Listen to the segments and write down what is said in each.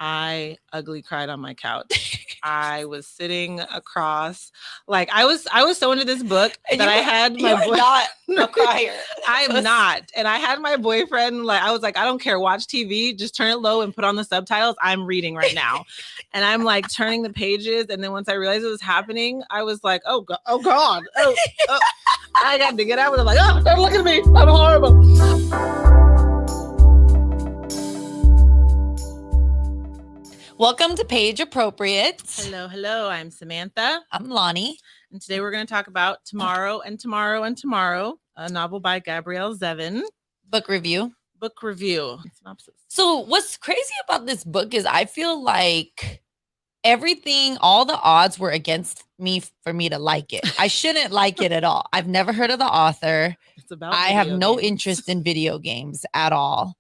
I ugly cried on my couch. I was sitting across, like I was so into this book And that I had my boyfriend. Not a crier. I am not. And I had my boyfriend, like, I was like, I don't care, watch TV, just turn it low and put on the subtitles. I'm reading right now. And I'm like turning the pages. And then once I realized it was happening, I was like, oh God, oh. I got to get out. I'm like, oh, don't look at me. I'm horrible. Welcome to Page Appropriate. Hello. I'm Samantha. I'm Lonnie. And today we're going to talk about Tomorrow and Tomorrow and Tomorrow, a novel by Gabrielle Zevin. Book review. Synopsis. So what's crazy about this book is I feel like everything, all the odds were against me for me to like it. I shouldn't like it at all. I've never heard of the author. I have no interest in video games at all.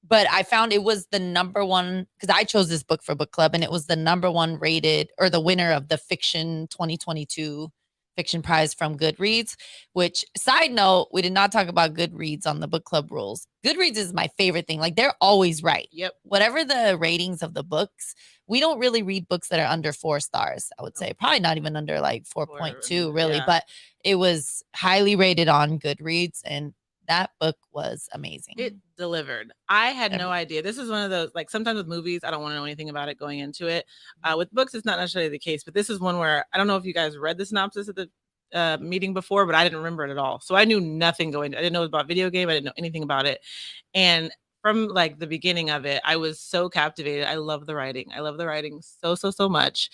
But I found it was the number one, because I chose this book for book club, and it was the number one rated, or the winner of the Fiction 2022 Fiction Prize from Goodreads, which, side note, we did not talk about Goodreads on the book club rules. Goodreads is my favorite thing. Like, they're always right. Yep. Whatever the ratings of the books, we don't really read books that are under 4 stars, I would say. Probably not even under like 4.2, really. Yeah. But it was highly rated on Goodreads, and that book was amazing. It delivered. I had no idea. This is one of those, like, sometimes with movies, I don't want to know anything about it going into it. With books, it's not necessarily the case, but this is one where I don't know if you guys read the synopsis at the meeting before, but I didn't remember it at all. So I knew nothing going. I didn't know it was about video game. I didn't know anything about it. And from like the beginning of it, I was so captivated. I love the writing. I love the writing so much.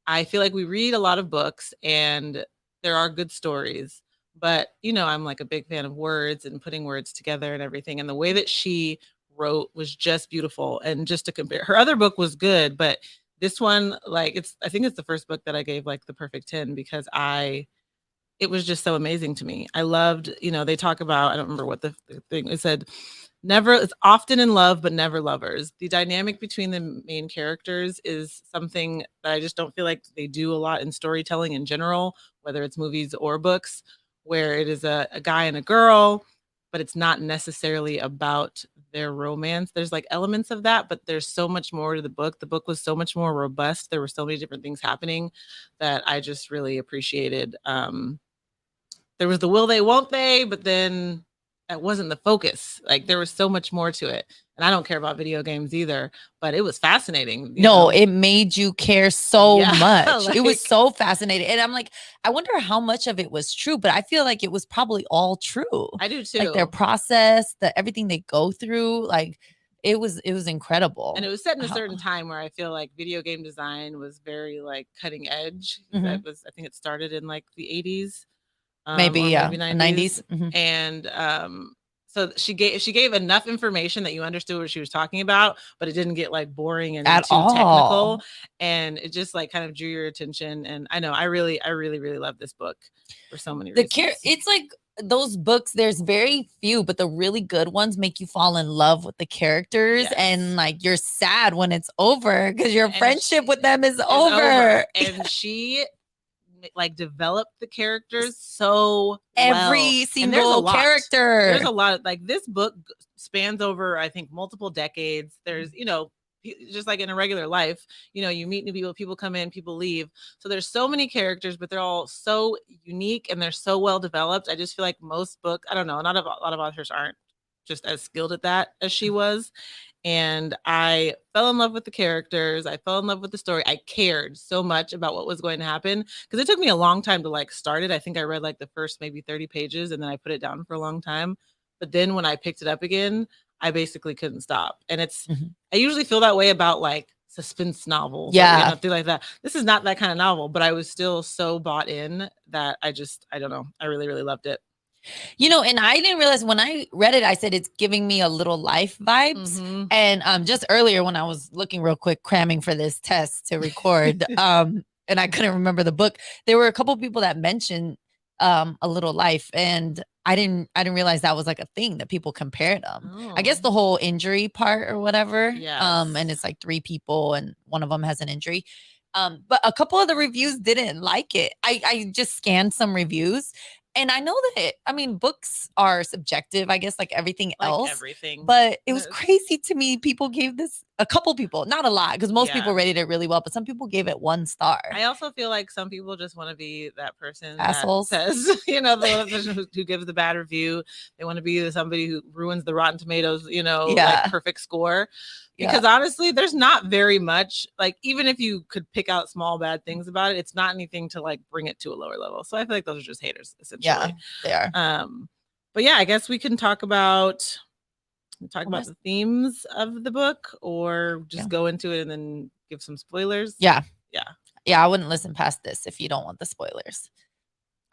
I feel like we read a lot of books and there are good stories. But, you know, I'm like a big fan of words and putting words together and everything. And the way that she wrote was just beautiful. And just to compare, her other book was good, but this one, like, I think it's the first book that I gave like the perfect 10 because it was just so amazing to me. I loved, you know, they talk about, I don't remember what the thing, it said, it's often in love, but never lovers. The dynamic between the main characters is something that I just don't feel like they do a lot in storytelling in general, whether it's movies or books, where it is a guy and a girl, but it's not necessarily about their romance. There's like elements of that, but there's so much more to the book. The book was so much more robust. There were so many different things happening that I just really appreciated. There was the will they, won't they, but then that wasn't the focus. Like, there was so much more to it. And I don't care about video games either, but it was fascinating. No, it made you care so much. Like, it was so fascinating. And I'm like, I wonder how much of it was true, but I feel like it was probably all true. I do too. Like their process, everything they go through, like it was incredible. And it was set in a certain time where I feel like video game design was very like cutting edge. Mm-hmm. I think it started in like the 80s. Maybe 90s. Mm-hmm. And so she gave enough information that you understood what she was talking about, but it didn't get like boring and too technical, and it just like kind of drew your attention. And I know I really love this book for so many reasons. It's like those books, there's very few, but the really good ones make you fall in love with the characters. Yes. And like you're sad when it's over because your friendship with them is over. And she like developed the characters so every single character. There's a lot of, like, this book spans over, I think, multiple decades. There's, you know, just like in a regular life, you know, you meet new people come in, people leave. So there's so many characters, but they're all so unique and they're so well developed. I just feel like most books, I don't know, a lot of authors aren't just as skilled at that as she was. And I fell in love with the characters. I fell in love with the story. I cared so much about what was going to happen because it took me a long time to like start it. I think I read like the first maybe 30 pages and then I put it down for a long time. But then when I picked it up again, I basically couldn't stop. And I usually feel that way about like suspense novels. Yeah. Like, like that. This is not that kind of novel, but I was still so bought in that I don't know. I really, really loved it. You know, and I didn't realize when I read it, I said it's giving me a little life vibes. Mm-hmm. And just earlier when I was looking real quick, cramming for this test to record, and I couldn't remember the book, there were a couple people that mentioned a little life, and I didn't realize that was like a thing that people compared them. Oh. I guess the whole injury part or whatever. Yes. And it's like 3 people and one of them has an injury. But a couple of the reviews didn't like it. I just scanned some reviews. And I know that, I mean, books are subjective, I guess, like everything else. Everything. But it was crazy to me. People gave this a couple people, not a lot, because most people rated it really well, but some people gave it 1 star. I also feel like some people just want to be that person Assholes. that says, you know, the person who gives the bad review. They want to be somebody who ruins the Rotten Tomatoes, you know, like perfect score. Because honestly, there's not very much, like, even if you could pick out small bad things about it, it's not anything to like bring it to a lower level. So I feel like those are just haters, essentially. Yeah, they are. But yeah, I guess we can talk about the themes of the book, or just go into it and then give some spoilers. Yeah, I wouldn't listen past this if you don't want the spoilers.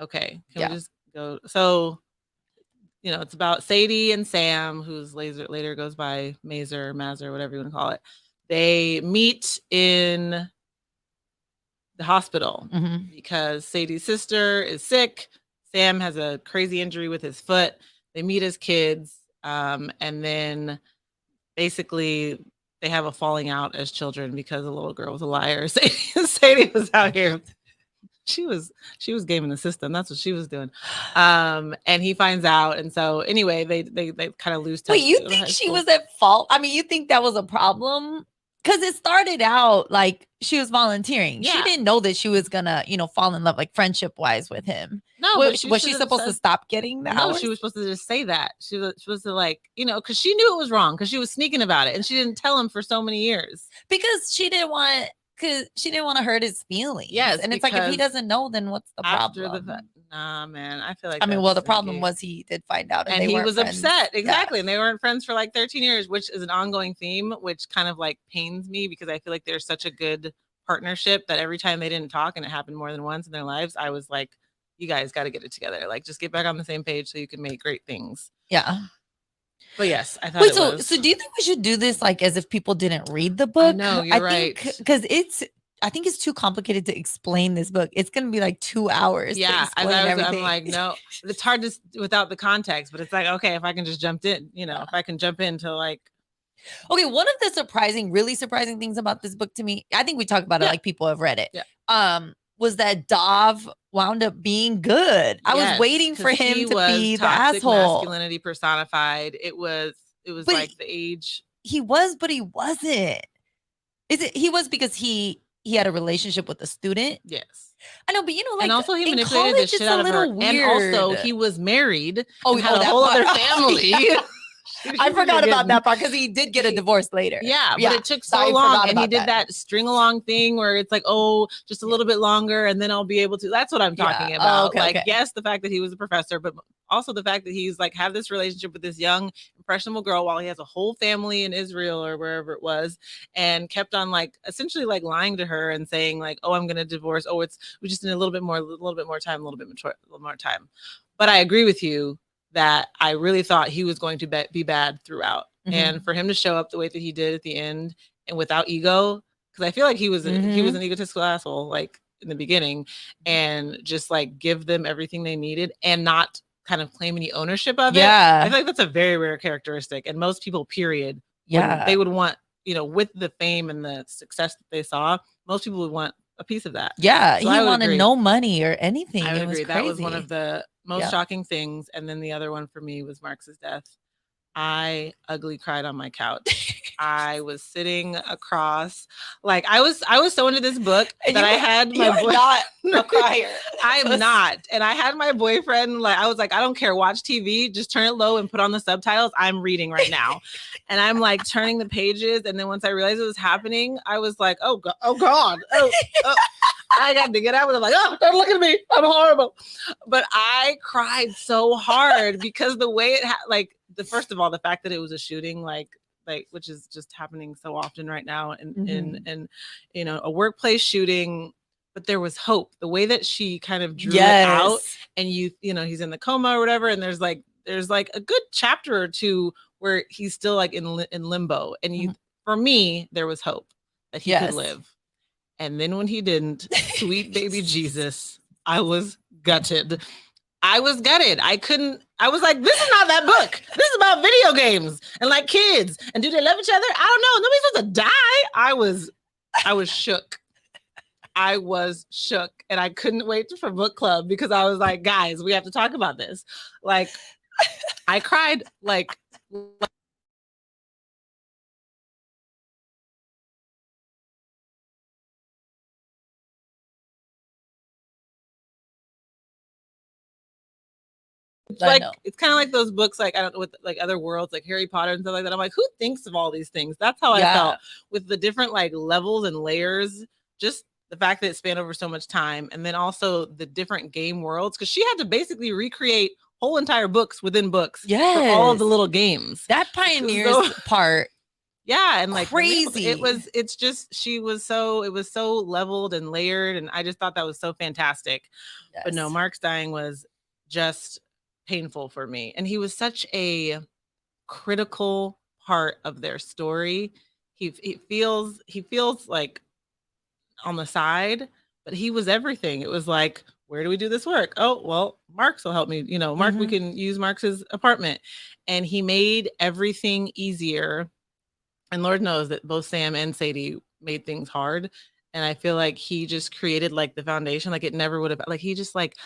Okay, can we just go? So, you know, it's about Sadie and Sam, who's later goes by Mazer, whatever you want to call it. They meet in the hospital because Sadie's sister is sick. Sam has a crazy injury with his foot. They meet as kids, and then basically they have a falling out as children because the little girl was a liar. Sadie was out here. She was gaming the system. That's what she was doing. And he finds out. And so anyway, they kind of lose touch. Wait, you think she was at fault? I mean, you think that was a problem? Because it started out like she was volunteering. She didn't know that she was gonna, you know, fall in love, like friendship wise, with him. No, was she supposed to stop getting that? No, she was supposed to just say that. She was supposed to, like, you know, because she knew it was wrong, because she was sneaking about it, and she didn't tell him for so many years because she didn't want to hurt his feelings. Yes, and it's like, if he doesn't know, then what's the problem? Nah, man, I feel like, I mean, well, the problem was he did find out, and he was upset. Exactly. And they weren't friends for like 13 years, which is an ongoing theme, which kind of like pains me, because I feel like they're such a good partnership that every time they didn't talk, and it happened more than once in their lives, I was like, you guys got to get it together. Like, just get back on the same page so you can make great things. Yeah. But yes, I thought. Wait, so do you think we should do this like as if people didn't read the book? No, you're right. Because I think it's too complicated to explain this book. It's going to be like 2 hours. Yeah, I'm like, no, it's hard to without the context, but it's like, okay, if I can just jump in, you know, if I can jump into like. Okay, one of the really surprising things about this book to me, I think we talk about it like people have read it. Yeah. Was that Dov wound up being good. I was waiting for him to be the asshole. Masculinity personified. It was like the age. He was, but he wasn't. He was because he had a relationship with a student. Yes. I know, but you know, like, and also he manipulated the shit out of her. Weird. And also he was married. Oh, and had a whole other family. I forgot about that part, because he did get a divorce later. Yeah, but it took so long, and he did that string along thing where it's like, oh, just a little bit longer, and then I'll be able to. That's what I'm talking about. Yes, the fact that he was a professor, but also the fact that he's like have this relationship with this young impressionable girl while he has a whole family in Israel or wherever it was, and kept on like essentially like lying to her and saying like, oh, I'm gonna divorce. Oh, we just need a little bit more time. But I agree with you that I really thought he was going to be bad throughout. And for him to show up the way that he did at the end, and without ego, because I feel like he was an egotistical asshole like in the beginning, and just like give them everything they needed and not kind of claim any ownership of it. I feel like that's a very rare characteristic, and most people, period, they would want, you know, with the fame and the success that they saw, most people would want a piece of that. Yeah, so he wanted no money or anything. I would agree. That was one of the most shocking things. And then the other one for me was Marx's death. I ugly cried on my couch. I was sitting across, like I was so into this book that I had my not a crier. I am not. And I had my boyfriend, like, I was like, I don't care, watch TV, just turn it low and put on the subtitles. I'm reading right now. And I'm like turning the pages. And then once I realized it was happening, I was like, oh God. I got to get out with it. Like, oh, don't look at me. I'm horrible. But I cried so hard because the way it first of all, the fact that it was a shooting, like which is just happening so often right now, in you know, a workplace shooting, but there was hope. The way that she kind of drew it out, and you know, he's in the coma or whatever, and there's like a good chapter or two where he's still like in limbo, and for me, there was hope that he could live. And then when he didn't, sweet baby Jesus, I was gutted. I was like, this is not that book. This is about video games and like kids. And do they love each other? I don't know. Nobody's supposed to die. I was shook. I was shook. And I couldn't wait for book club, because I was like, guys, we have to talk about this. Like, I cried like it's kind of like those books, like, I don't know, with like other worlds, like Harry Potter and stuff like that. I'm like, who thinks of all these things? That's how I felt with the different like levels and layers. Just the fact that it spanned over so much time, and then also the different game worlds, because she had to basically recreate whole entire books within books for all of the little games. That pioneers part. Yeah, and like crazy. It's just it was so leveled and layered, and I just thought that was so fantastic. Yes. But no, Mark's dying was just painful for me, and he was such a critical part of their story. He feels like on the side, but he was everything. It was like, where do we do this work? Oh, well, Mark's will help me. You know, Mark, we can use Mark's apartment. And he made everything easier. And Lord knows that both Sam and Sadie made things hard. And I feel like he just created like the foundation. Like it never would have, like he just like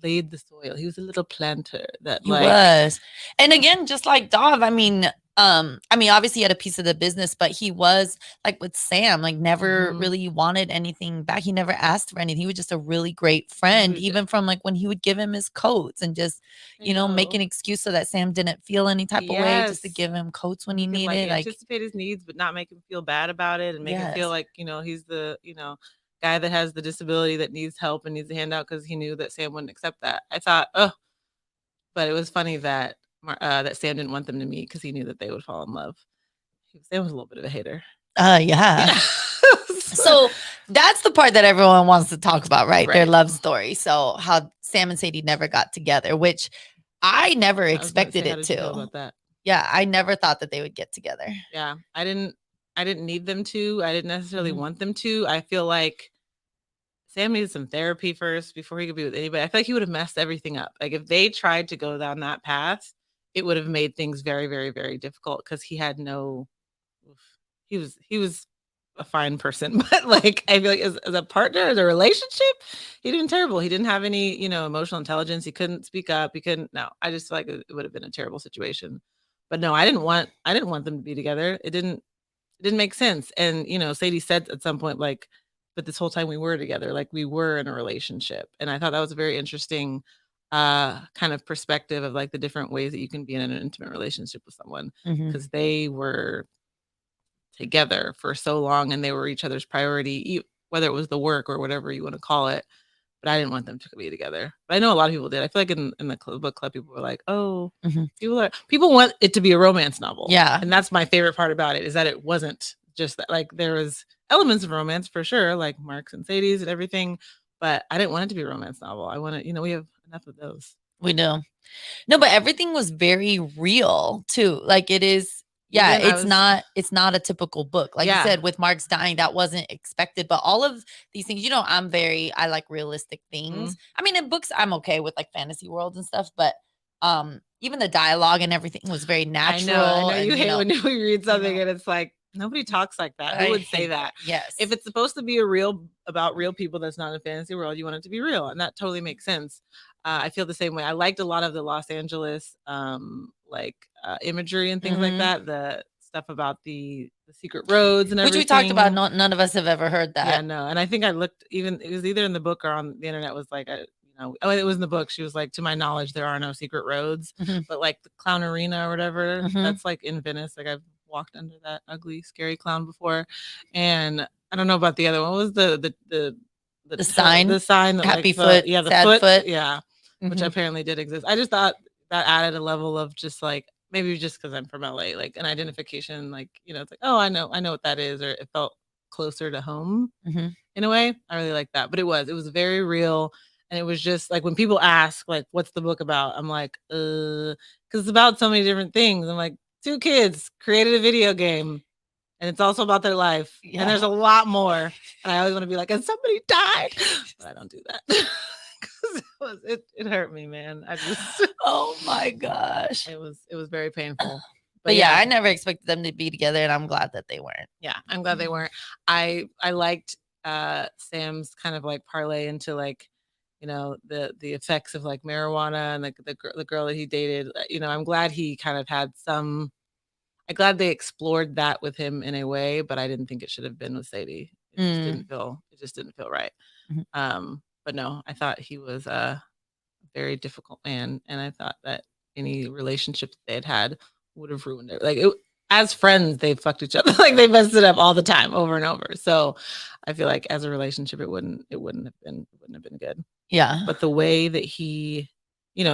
laid the soil. He was a little planter that he was. And again, just like Dov, I mean, obviously he had a piece of the business, but he was like with Sam, like never really wanted anything back. He never asked for anything. He was just a really great friend, even from like when he would give him his coats and just, you know, make an excuse so that Sam didn't feel any type of way, just to give him coats when he needed. Like anticipate his needs, but not make him feel bad about it, and make him feel like, you know, he's the, you know, guy that has the disability that needs help and needs a handout, because he knew that Sam wouldn't accept that. I thought, oh, but it was funny that that Sam didn't want them to meet because he knew that they would fall in love. Sam was a little bit of a hater. Yeah. So that's the part that everyone wants to talk about, right? Their love story. So how Sam and Sadie never got together, which I never expected it to. About that? Yeah, I never thought that they would get together. Yeah, I didn't need them to. I didn't necessarily want them to. I feel like Sam needed some therapy first before he could be with anybody. I feel like he would have messed everything up. Like if they tried to go down that path, it would have made things very, very, very difficult, because he had no. He was a fine person, but like I feel like as a partner, as a relationship, he did terrible. He didn't have any, you know, emotional intelligence. He couldn't speak up. He couldn't. No, I just feel like it would have been a terrible situation. But no, I didn't want them to be together. It didn't make sense. And you know, Sadie said at some point, like, but this whole time we were together, like we were in a relationship. And I thought that was a very interesting kind of perspective of like the different ways that you can be in an intimate relationship with someone, because they were together for so long and they were each other's priority, whether it was the work or whatever you want to call it. But I didn't want them to be together. But I know a lot of people did. I feel like in the book club, people were like, oh, people want it to be a romance novel. Yeah. And that's my favorite part about it, is that it wasn't just that. Like there was elements of romance for sure, like Mark's and Sadie's and everything. But I didn't want it to be a romance novel. I want to, you know, we have enough of those. We do. No, but everything was very real too. Like it is. Yeah, it's not a typical book. Like you said, with Mark's dying, that wasn't expected. But all of these things, you know, I like realistic things. I mean, in books, I'm okay with like fantasy worlds and stuff, but even the dialogue and everything was very natural. I know you hate when we read something and it's like, nobody talks like that. Who would say that? Yes. If it's supposed to be about real people that's not in a fantasy world, you want it to be real. And that totally makes sense. I feel the same way. I liked a lot of the Los Angeles imagery and things like that. The stuff about the secret roads and everything. Which we talked about. None of us have ever heard that. Yeah, no. And I think I looked, even it was either in the book or on the internet, was like, it was in the book. She was like, to my knowledge, there are no secret roads. But like the Clown Arena or whatever, that's like in Venice. Like I've walked under that ugly, scary clown before. And I don't know about the other one. What was the sign? The sign that Happy foot. Yeah, the sad foot. Yeah. Which apparently did exist. I just thought that added a level of just like, maybe just because I'm from LA, like an identification, like, you know, it's like, oh, I know what that is, or it felt closer to home in a way. I really like that. But it was very real. And it was just like when people ask, like, what's the book about? I'm like, because it's about so many different things. I'm like, 2 kids created a video game. And it's also about their life. Yeah. And there's a lot more. And I always want to be like, and somebody died. But I don't do that. It hurt me, man. Oh my gosh. It was very painful. But yeah, I never expected them to be together, and I'm glad that they weren't. Yeah, I'm glad they weren't. I liked Sam's kind of like parlay into like, you know, the effects of like marijuana and like the girl that he dated. You know, I'm glad he kind of had some. I'm glad they explored that with him in a way, but I didn't think it should have been with Sadie. It just didn't feel right. But no, I thought he was very difficult man, and I thought that any relationship that they had would have ruined it. As friends, they fucked each other. Like they messed it up all the time, over and over. So I feel like as a relationship, it wouldn't have been good. Yeah. But the way that he,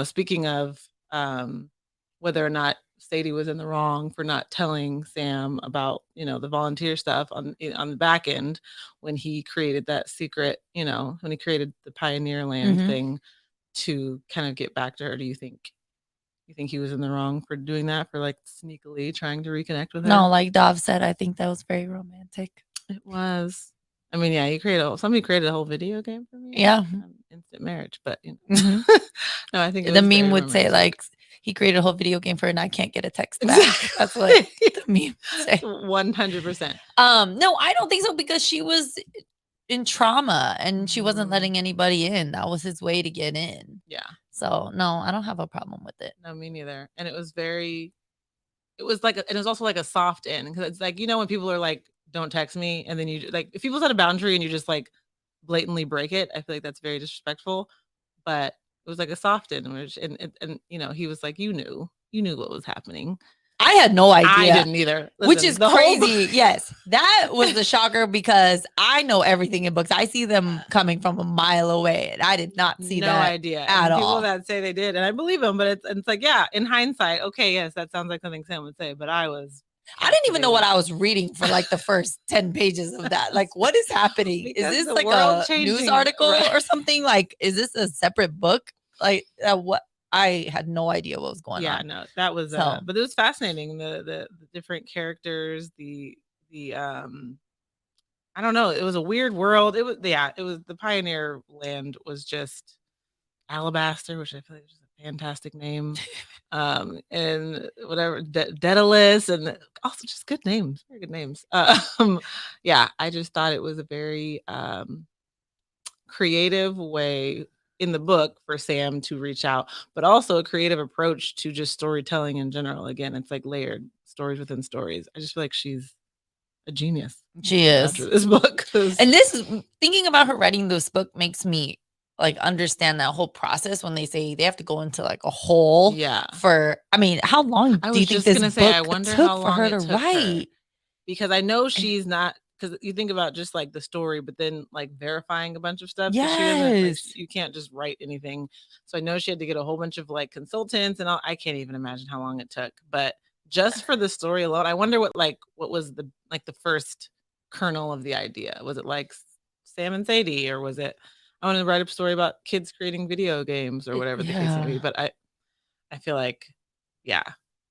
speaking of whether or not Sadie was in the wrong for not telling Sam about, the volunteer stuff on the back end when he created that secret, when he created the Pioneer Land thing to kind of get back to her. Do you think he was in the wrong for doing that, for like sneakily trying to reconnect with her? No, like Dov said, I think that was very romantic. It was. I mean, yeah, somebody created a whole video game for me. Yeah. Instant marriage, but no, I think the meme would say like he created a whole video game for her and I can't get a text back. Exactly. That's what the meme would say. 100%. No, I don't think so, because she was in trauma and she wasn't letting anybody in. That was his way to get in. Yeah. So no, I don't have a problem with it. No, me neither. And it was it was also like a soft in, because it's like, when people are like, don't text me, and then you like, if people set a boundary and you just like blatantly break it, I feel like that's very disrespectful. But it was like a soft in, and he was like, you knew what was happening. I had no idea. I didn't either. Listen, which is crazy. Yes, that was the shocker, because I know everything in books. I see them coming from a mile away, and I did not see that. No idea at all. People that say they did, and I believe them, but it's like, yeah, in hindsight, okay, yes, that sounds like something Sam would say. But I didn't even know what I was reading for like the first 10 pages of that. Like, what is happening? Is this like a news article or something? Like, is this a separate book? Like, what? I had no idea what was going on. Yeah, no, that was, but it was fascinating. The different characters, the I don't know. It was a weird world. It was the Pioneer Land was just Alabaster, which I feel like is a fantastic name. And whatever, Daedalus, and also just good names, very good names. Yeah, I just thought it was a very creative way in the book for Sam to reach out, but also a creative approach to just storytelling in general. Again, it's like layered stories within stories. I just feel like she's a genius. She is. After this book. And thinking about her writing this book makes me like understand that whole process when they say they have to go into like a hole. Yeah. How long do you think this book took for her to write? Because I know she's not, because you think about just like the story, but then like verifying a bunch of stuff. Yes. So she doesn't, like, you can't just write anything. So I know she had to get a whole bunch of like consultants and all. I can't even imagine how long it took. But just for the story alone, I wonder what was the first kernel of the idea. Was it like Sam and Sadie, or was it, I want to write a story about kids creating video games or whatever the case may be? But I feel like, yeah,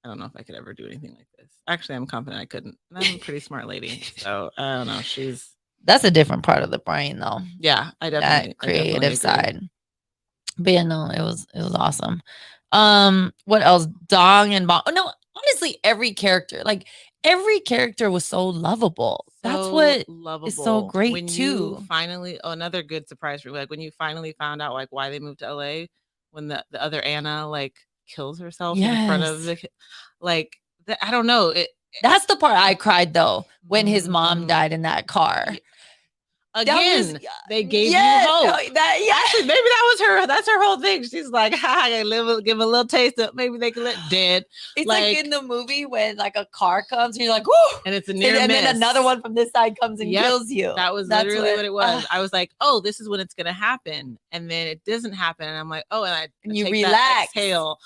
I don't know if I could ever do anything like this. Actually, I'm confident I couldn't. And I'm a pretty smart lady. So I don't know. That's a different part of the brain though. Yeah, I definitely. That creative side. But yeah, no, it was awesome. What else? Dong and Bong. Oh, no, honestly, every character was so lovable. That's what is so great when too. You finally, another good surprise for you, like when you finally found out like why they moved to LA, when the other Anna like kills herself in front of I don't know. That's the part I cried though, when his mom died in that car. Again, they gave you hope. Actually, maybe that's her whole thing. She's like, I gotta give a little taste of, maybe they can let dead. It's like in the movie when like a car comes and you're like, whoo! And it's a near miss. And then another one from this side comes and kills you. That's literally what it was. I was like, oh, this is when it's gonna happen. And then it doesn't happen. And I'm like, oh, and I you relax. Exhale.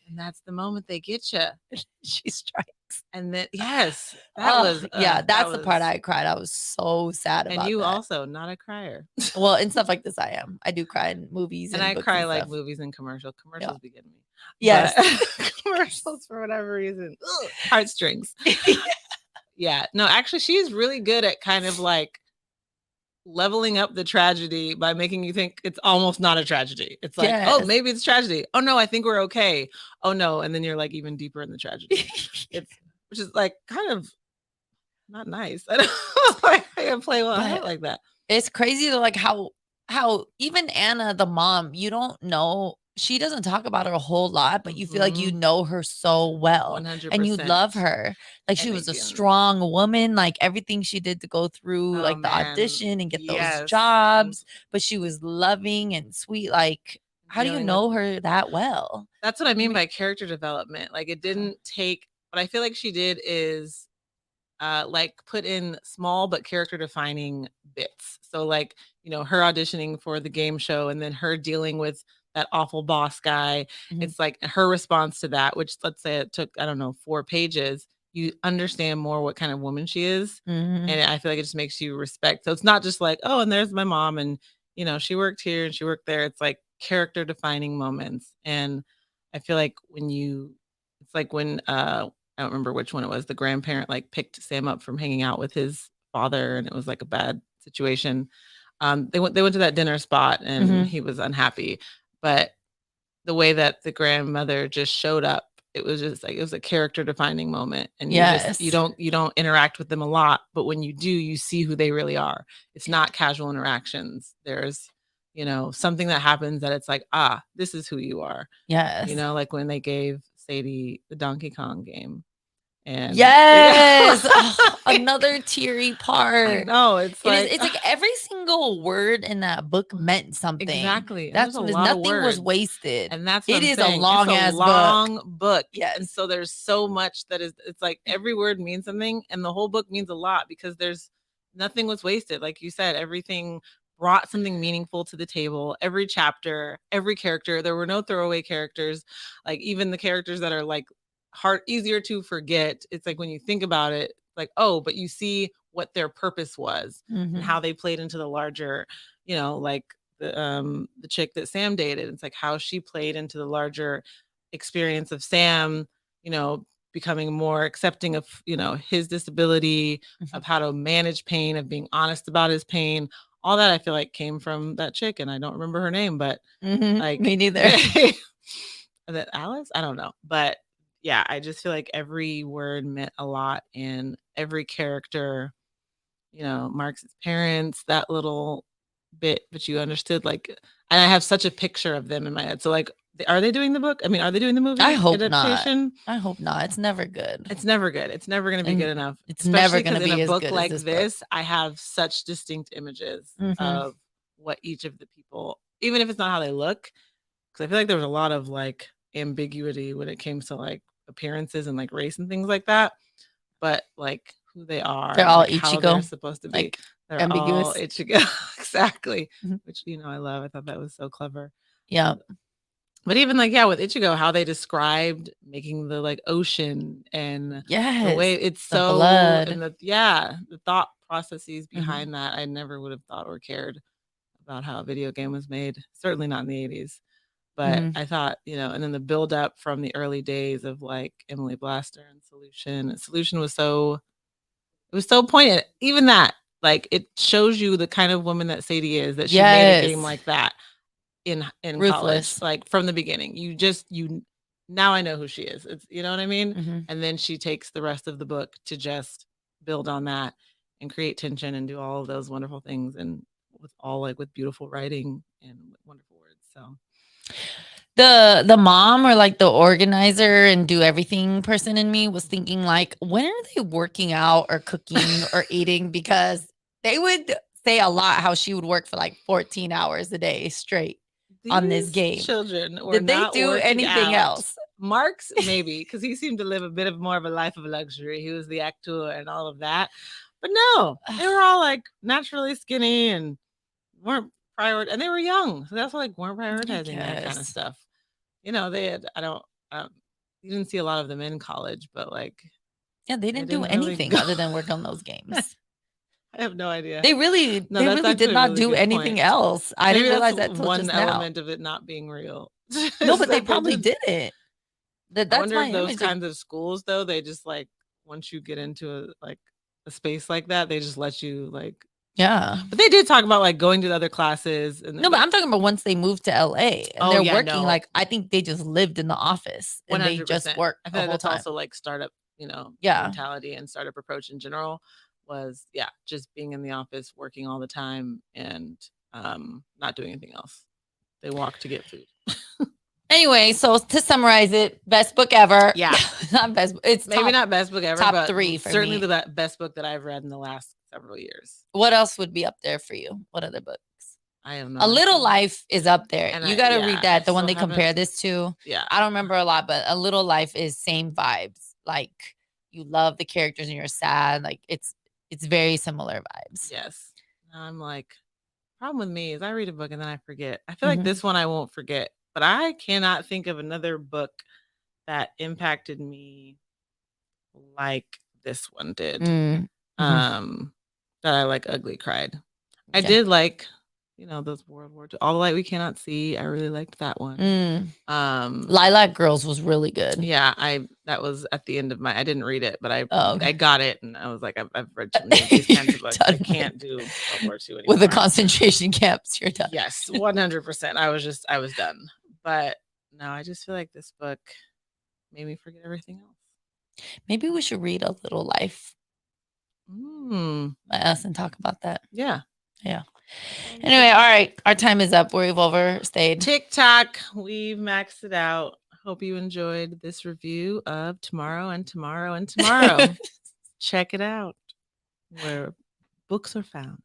And that's the moment they get you. She strikes. And then, yes, that's the part I cried. I was so sad about it. And you also, not a crier. Well, in stuff like this, I am. I do cry in movies. And I cry like movies and commercials. Commercials begin me. Yes. Commercials, for whatever reason. Ugh, heartstrings. Yeah. No, actually, she's really good at kind of like leveling up the tragedy by making you think it's almost not a tragedy. It's like, oh, maybe it's tragedy. Oh no, I think we're okay. Oh no, and then you're like even deeper in the tragedy. Which is like kind of not nice. I don't know. I can play well like that. It's crazy though, like how even Anna, the mom, you don't know. She doesn't talk about her a whole lot, but you feel like you know her so well. 100%. And you love her. Like she was a strong woman, like everything she did to go through the audition and get those jobs, but she was loving and sweet. Like how do you know her that well? That's what I mean by character development. Like it didn't take, what I feel like she did is like put in small but character defining bits. So like, you know, her auditioning for the game show and then her dealing with that awful boss guy. It's like her response to that, which let's say it took, I don't know, 4 pages. You understand more what kind of woman she is. And I feel like it just makes you respect. So it's not just like, oh, and there's my mom and, you know, she worked here and she worked there. It's like character defining moments. And I feel like it's like when I don't remember which one it was. The grandparent like picked Sam up from hanging out with his father, and it was like a bad situation. They went to that dinner spot, and he was unhappy. But the way that the grandmother just showed up, it was just like it was a character defining moment. And you don't interact with them a lot, but when you do, you see who they really are. It's not casual interactions. There's, you know, something that happens that it's like, ah, this is who you are. Yes. You know, like when they gave Sadie the Donkey Kong game. And yes, another teary part. No, it's like it's like every single word in that book meant something. Exactly. That's what nothing was wasted. And that's what it I'm is saying. A long it's a ass long book. Yes. And so there's so much that is, it's like every word means something, and the whole book means a lot because there's nothing was wasted. Like you said, everything brought something meaningful to the table. Every chapter, every character, there were no throwaway characters. Like even the characters that are like easier to forget. It's like when you think about it, like, oh, but you see what their purpose was and how they played into the larger, you know, like the chick that Sam dated. It's like how she played into the larger experience of Sam, you know, becoming more accepting of, you know, his disability, of how to manage pain, of being honest about his pain. All that I feel like came from that chick, and I don't remember her name, but like me neither. Is that Alice? I don't know, but yeah, I just feel like every word meant a lot, and every character, you know, Mark's parents, that little bit, but you understood, like, and I have such a picture of them in my head. So like, are they doing the book? I mean, are they doing the movie? I hope adaptation? Not. I hope not. It's never good. It's never good. It's never going to be good enough. It's never going to be in a as book good like as this. I have such distinct images of what each of the people, even if it's not how they look, because I feel like there was a lot of like ambiguity when it came to like appearances and like race and things like that. But like who they are, they're all like Ichigo, how they're supposed to be. Like, they're ambiguous. all Ichigo, exactly. Which, you know, I love. I thought that was so clever. Yeah. But even like, yeah, with Ichigo, how they described making the like ocean and the way it's the so blood. And the thought processes behind that, I never would have thought or cared about how a video game was made. Certainly not in the 80s. But I thought, you know, and then the build up from the early days of like Emily Blaster and Solution was so, it was so poignant. Even that, like, it shows you the kind of woman that Sadie is, that she made a game like that in college, like from the beginning. You now I know who she is. It's, you know what I mean? And then she takes the rest of the book to just build on that and create tension and do all of those wonderful things, and with beautiful writing and wonderful words. So the mom, or like the organizer and do everything person in me, was thinking like, when are they working out or cooking or eating? Because they would say a lot how she would work for like 14 hours a day straight on this game. Children were Did they not do anything else? Mark's maybe, because he seemed to live a bit of more of a life of luxury. He was the actor and all of that. But no, they were all like naturally skinny and weren't and they were young. So that's why, like, weren't prioritizing that kind of stuff. You know, they had, you didn't see a lot of them in college, but like, yeah, they didn't do anything other than work on those games. I have no idea. They really did not do anything else. I didn't realize that till one just now. element of it not being real. No, but they probably didn't. I wonder if those kinds of schools, though, they just like, once you get into a space like that, they just let you like. Yeah. But they did talk about like going to the other classes. And no, but I'm talking about once they moved to LA and they're working, like, I think they just lived in the office and 100%. They just worked. I think that's also like startup, you know, mentality and startup approach in general was, just being in the office, working all the time, and not doing anything else. They walk to get food. Anyway, so to summarize it, best book ever. Yeah. Not best. It's maybe not best book ever, top but 3 for certainly me. The best book that I've read in the last several years. What else would be up there for you? What other books? I am A not. Little Life is up there. And You got to read that. The one still they compare haven't- this to. Yeah. I don't remember a lot, but A Little Life is same vibes. Like you love the characters and you're sad. Like it's very similar vibes. Yes. I'm like, problem with me is I read a book and then I forget. I feel like this one I won't forget, but I cannot think of another book that impacted me like this one did. That I like ugly cried. I did like, you know, those World War II, All the Light We Cannot See. I really liked that one. Lilac Girls was really good. Yeah, that was at the end of my. I didn't read it, but I got it, and I was like, I've read too many of these kinds of books. I can't do World War II anymore. With the concentration camps. You're done. Yes, 100%. I was done. But no, I just feel like this book made me forget everything else. Maybe we should read A Little Life. Let us and talk about that. Yeah. Yeah. Anyway, all right. Our time is up. We've overstayed. TikTok. We've maxed it out. Hope you enjoyed this review of Tomorrow and Tomorrow and Tomorrow. Check it out where books are found.